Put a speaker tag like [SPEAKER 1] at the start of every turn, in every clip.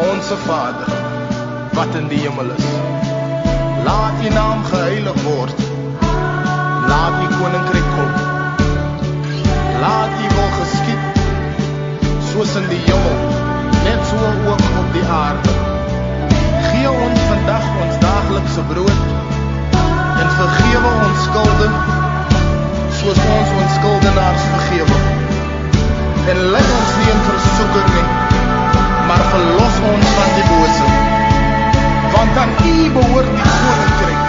[SPEAKER 1] Onze Vader, wat in die hemel is. Laat U naam geheilig word. Laat U koninkryk kom. Laat U wil geskied, soos in die hemel, net so ook op die aarde. Gee ons vandag ons daaglikse brood, en vergewe ons skulde, soos ons ons skuldenaars vergewe. En lei ons nie in versoeking nie, maar verlos ons van die bose. Want aan U behoort die koninkryk.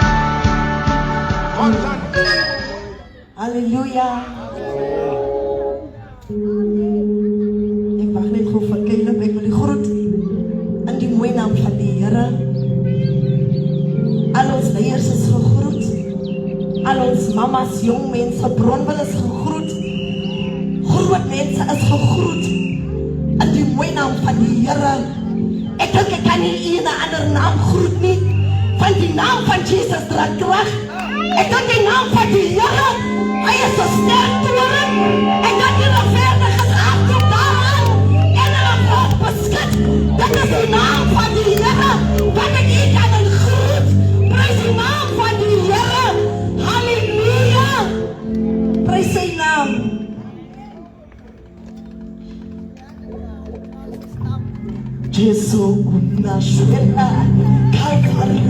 [SPEAKER 1] Want aan U.
[SPEAKER 2] Halleluja. Ek mag net goed vir Caleb, ek wil die groet in die mooie naam van die Here. Al ons leiers is gegroet. Al ons mamas, jong mense, bronwil is gegroet. Groot mense is gegroet in die mooie naam van die Here. Ek dink ek kan nie een ander naam groet nie, want die naam van Jesus dra krag. Ek dink die naam van die Here, hy is so sterk toren. Ek dink die regverdiges afkom daaraan en hulle word beskik. Dit is die naam van die Here, wat ek hier kan groet. Prys die naam van die Here. Halleluja. Prys sy naam. Jesu kunashwela kakari.